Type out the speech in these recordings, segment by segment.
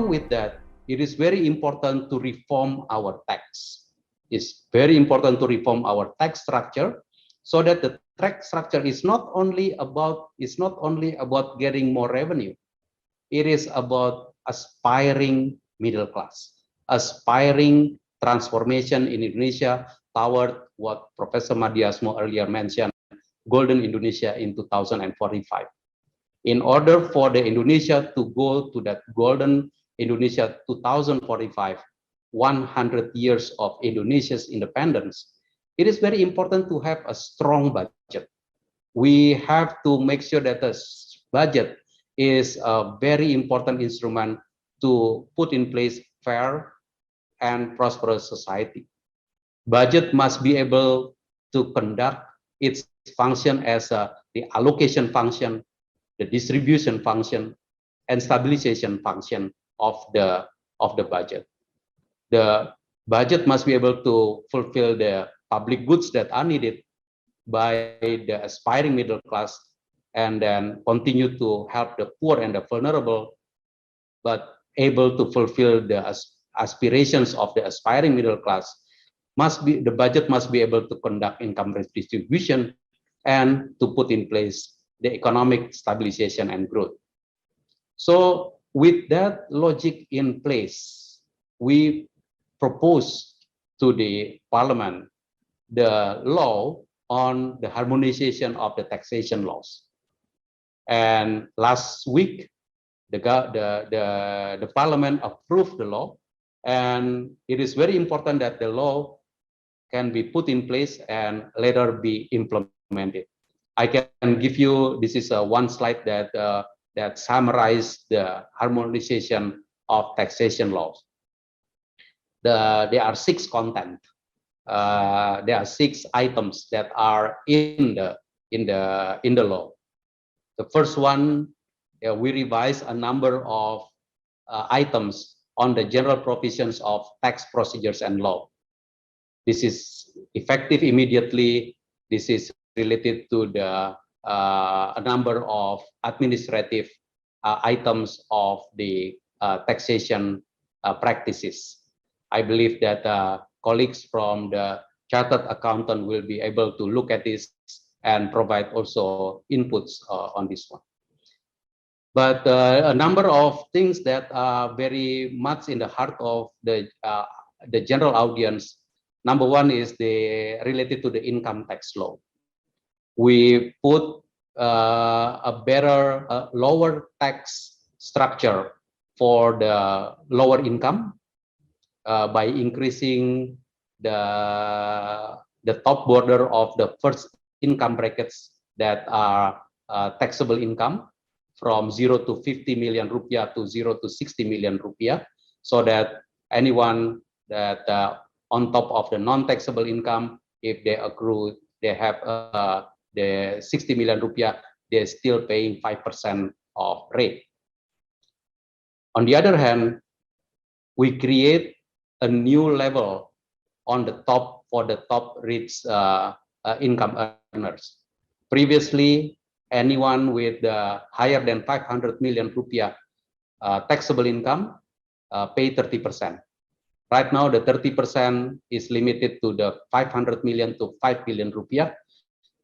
with that, it is very important to reform our tax. It's very important to reform our tax structure so that the tax structure is not only about getting more revenue. It is about aspiring middle class, aspiring transformation in Indonesia toward what Professor Madiasmo earlier mentioned, Golden Indonesia in 2045. In order for the Indonesia to go to that Golden Indonesia 2045, 100 years of Indonesia's independence, it is very important to have a strong budget. We have to make sure that the budget is a very important instrument to put in place fair and prosperous society. Budget must be able to conduct its function as the allocation function, the distribution function, and stabilization function of the budget. The budget must be able to fulfill the public goods that are needed by the aspiring middle class, and then continue to help the poor and the vulnerable, but able to fulfill the aspirations of the aspiring middle class. The budget must be able to conduct income redistribution and to put in place the economic stabilization and growth. So with that logic in place, we propose to the Parliament the law on the harmonization of the taxation laws. And last week, the Parliament approved the law, and it is very important that the law can be put in place and later be implemented. I can give you, this is one slide that summarizes the harmonization of taxation laws. There are 6 content. There are 6 items that are in the law. The first one, we revise a number of items on the general provisions of tax procedures and law. This is effective immediately. This is related to the a number of administrative items of the taxation practices. I believe that colleagues from the chartered accountant will be able to look at this and provide also inputs on this one. But a number of things that are very much in the heart of the general audience. Number one is related to the income tax law. We put a better, lower tax structure for the lower income by increasing the top border of the first income brackets that are taxable income from 0 to 50 million rupiah to 0 to 60 million rupiah, so that anyone that on top of the non-taxable income, if they accrue, they have the 60 million rupiah, they're still paying 5% of rate. On the other hand, we create a new level on the top for the top rich income earners. Previously, anyone with higher than 500 million rupiah taxable income pay 30%. Right now, the 30% is limited to the 500 million to 5 billion rupiah,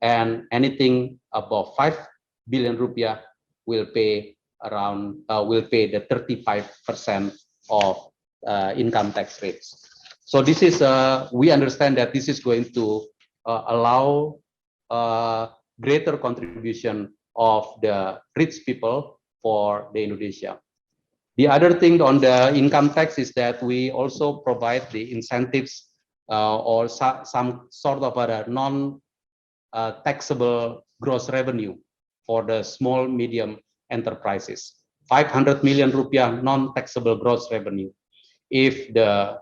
and anything above 5 billion rupiah will pay the 35% of income tax rates. So this is we understand that this is going to allow greater contribution of the rich people for the Indonesia. The other thing on the income tax is that we also provide the incentives or some sort of a non-taxable gross revenue for the small medium enterprises. 500 million rupiah non-taxable gross revenue. If the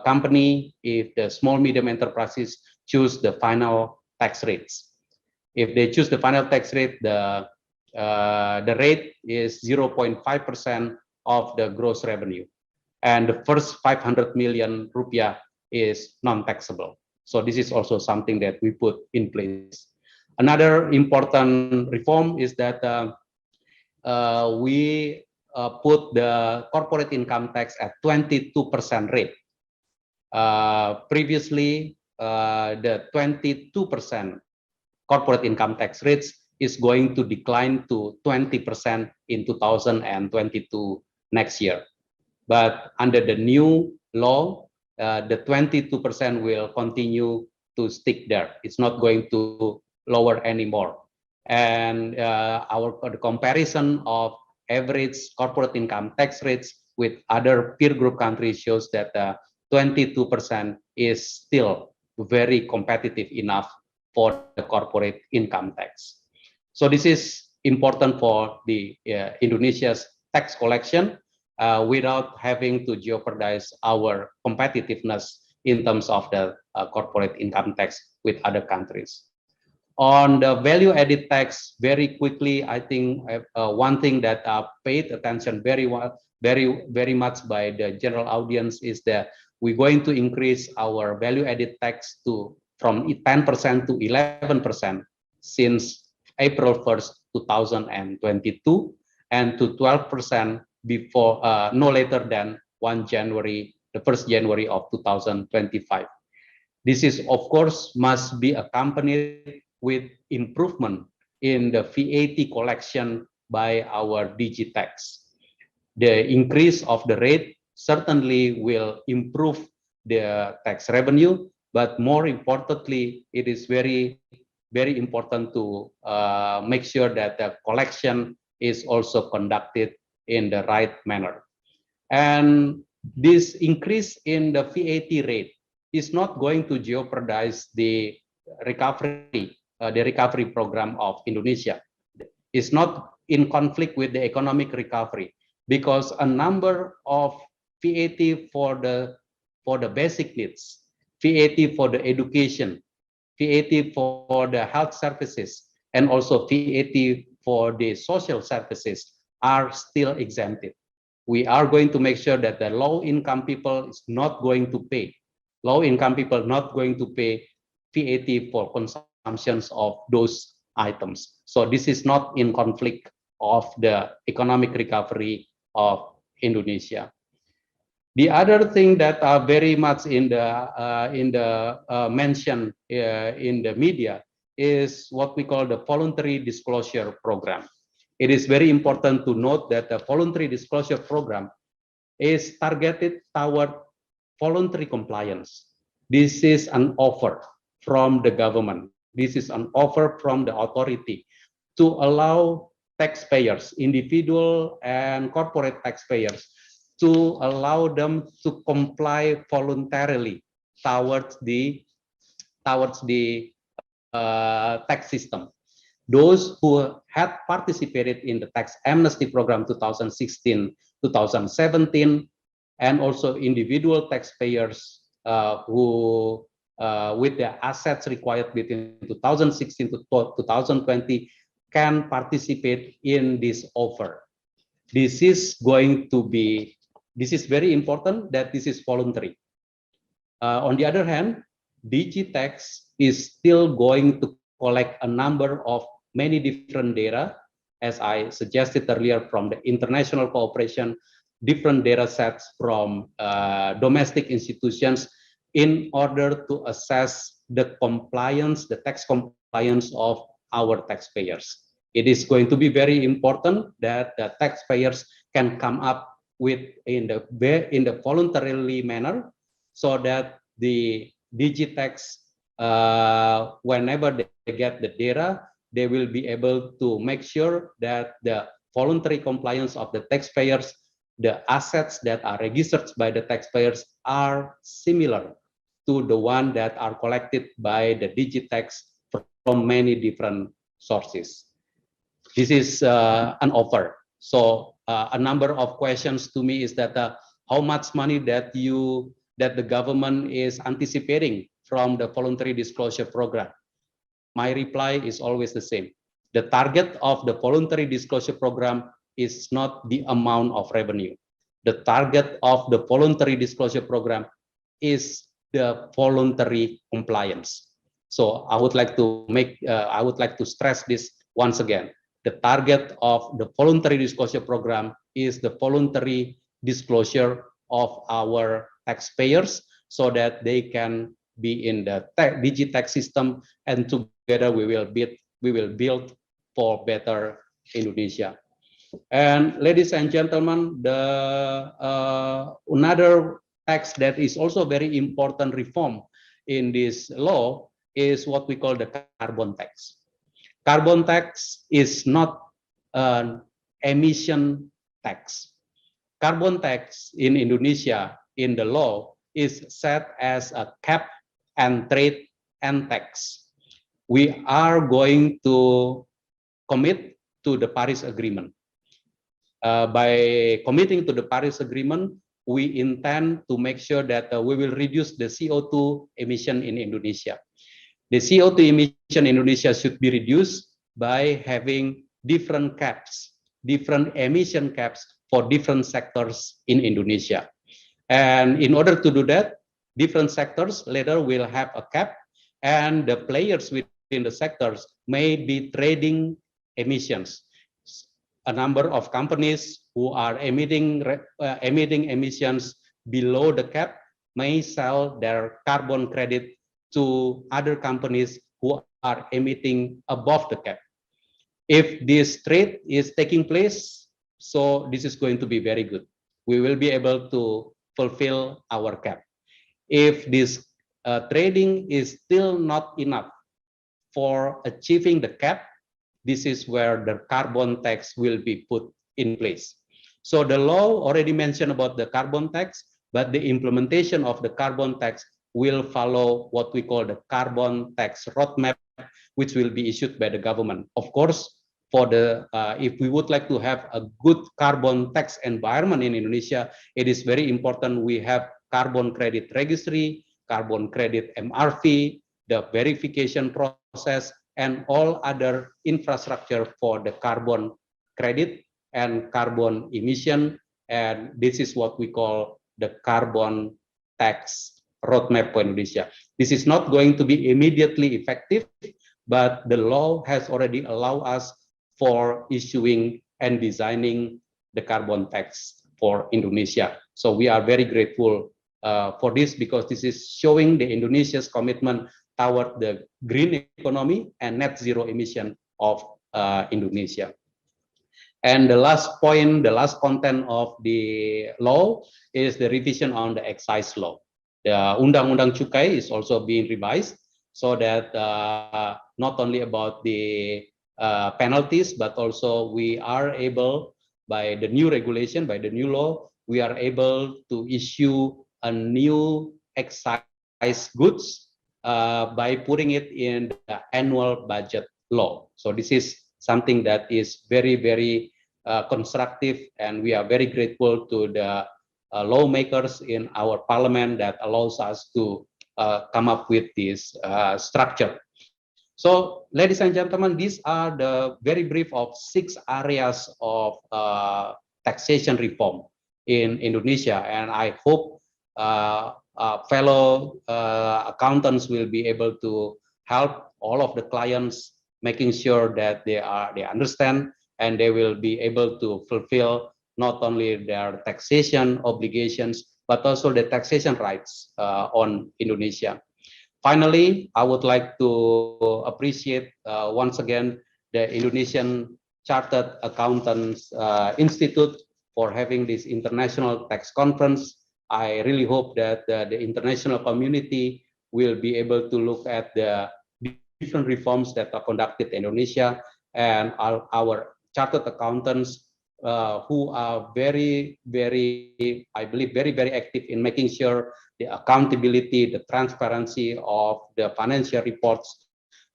company, if the small medium enterprises choose the final tax rates. If they choose the final tax rate, the rate is 0.5% of the gross revenue, and the first 500 million rupiah is non-taxable. So this is also something that we put in place. Another important reform is that we put the corporate income tax at 22% rate. Previously, the 22% corporate income tax rates is going to decline to 20% in 2022 next year. But under the new law, the 22% will continue to stick there. It's not going to lower anymore. And the comparison of average corporate income tax rates with other peer group countries shows that 22% is still very competitive enough for the corporate income tax. So this is important for the Indonesia's tax collection without having to jeopardize our competitiveness in terms of the corporate income tax with other countries. On the value-added tax, very quickly, I think one thing that paid attention very much by the general audience is that we're going to increase our value-added tax from 10% to 11% since April 1st, 2022, and to 12% before no later than the 1st January of 2025. This is, of course, must be accompanied with improvement in the VAT collection by our Digitax. The increase of the rate certainly will improve the tax revenue, but more importantly, it is very important to make sure that the collection is also conducted in the right manner. And this increase in the VAT rate is not going to jeopardize the recovery program of Indonesia. It's not in conflict with the economic recovery, because a number of VAT for the basic needs, VAT for the education, VAT for the health services, and also VAT for the social services are still exempted. We are going to make sure that the low-income people is not going to pay. Low-income people not going to pay VAT for consumptions of those items. So this is not in conflict of the economic recovery of Indonesia. The other thing that are very much in the mention in the media is what we call the voluntary disclosure program. It is very important to note that the voluntary disclosure program is targeted toward voluntary compliance. This is an offer from the government. This is an offer from the authority to allow taxpayers, individual and corporate taxpayers, to allow them to comply voluntarily towards the tax system. Those who had participated in the tax amnesty program 2016-2017, and also individual taxpayers who with the assets required between 2016 to 2020 can participate in this offer. This is very important that this is voluntary. On the other hand, Digitax is still going to collect a number of many different data, as I suggested earlier, from the international cooperation, different data sets from domestic institutions, in order to assess the compliance, the tax compliance of our taxpayers. It is going to be very important that the taxpayers can come up with in the voluntarily manner, so that the Digitax, whenever they get the data, they will be able to make sure that the voluntary compliance of the taxpayers, the assets that are registered by the taxpayers, are similar to the one that are collected by the Digitax from many different sources. This is an offer. So a number of questions to me is that how much money that the government is anticipating from the voluntary disclosure program. My reply is always the same. The target of the voluntary disclosure program is not the amount of revenue. The target of the voluntary disclosure program is the voluntary compliance. So I would like to stress this once again. the target of the voluntary disclosure program is the voluntary disclosure of our taxpayers so that they can be in the digitax system, and together we will build for better Indonesia. And ladies and gentlemen, the another tax that is also very important reform in this law is what we call the carbon tax. Carbon tax is not an emission tax. Carbon tax in Indonesia in the law is set as a cap and trade and tax. We are going to commit to the Paris Agreement. By committing to the Paris Agreement, we intend to make sure that we will reduce the CO2 emission in Indonesia. The CO2 emission in Indonesia should be reduced by having different caps, different emission caps for different sectors in Indonesia. And in order to do that, different sectors later will have a cap, and the players within the sectors may be trading emissions. A number of companies who are emitting emissions below the cap may sell their carbon credit to other companies who are emitting above the cap. If this trade is taking place, so this is going to be very good. We will be able to fulfill our cap. If this trading is still not enough for achieving the cap, this is where the carbon tax will be put in place. So the law already mentioned about the carbon tax, but the implementation of the carbon tax will follow what we call the carbon tax roadmap, which will be issued by the government. Of course, for the if we would like to have a good carbon tax environment in Indonesia, it is very important we have carbon credit registry, carbon credit MRV, the verification process, and all other infrastructure for the carbon credit and carbon emission. And this is what we call the carbon tax roadmap for Indonesia. This is not going to be immediately effective, but the law has already allowed us for issuing and designing the carbon tax for Indonesia. So we are very grateful for this, because this is showing the Indonesia's commitment toward the green economy and net zero emission of Indonesia. And the last point, the last content of the law is the revision on the excise law. The Undang-Undang Cukai is also being revised so that not only about the penalties, but also we are able, by the new regulation, by the new law, we are able to issue a new excise goods by putting it in the annual budget law. So this is something that is very, very constructive, and we are very grateful to the lawmakers in our parliament that allows us to come up with this structure. So, ladies and gentlemen, these are the very brief of 6 areas of taxation reform in Indonesia, and I hope fellow accountants will be able to help all of the clients, making sure that they understand and they will be able to fulfill not only their taxation obligations but also the taxation rights on Indonesia. Finally, I would like to appreciate once again the Indonesian Chartered Accountants Institute for having this international tax conference. I really hope that the international community will be able to look at the different reforms that are conducted in Indonesia, and our chartered accountants who are very, very, I believe, very, very active in making sure the accountability, the transparency of the financial reports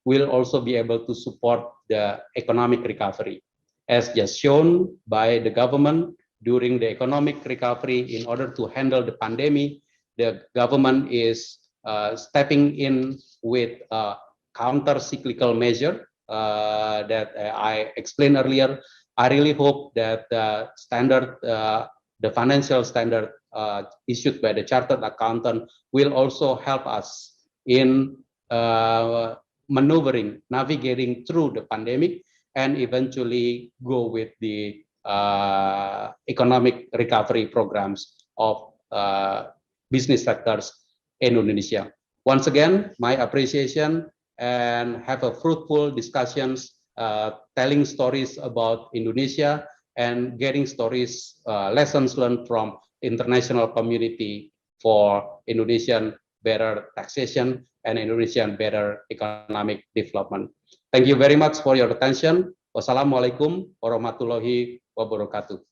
will also be able to support the economic recovery. As just shown by the government during the economic recovery, in order to handle the pandemic, the government is stepping in with a counter-cyclical measure that I explained earlier. I really hope that the financial standard issued by the chartered accountant will also help us in maneuvering, navigating through the pandemic, and eventually go with the economic recovery programs of business sectors in Indonesia. Once again, my appreciation, and have a fruitful discussions, telling stories about Indonesia and getting stories, lessons learned from international community for Indonesian better taxation and Indonesian better economic development. Thank you very much for your attention. Wassalamualaikum warahmatullahi wabarakatuh.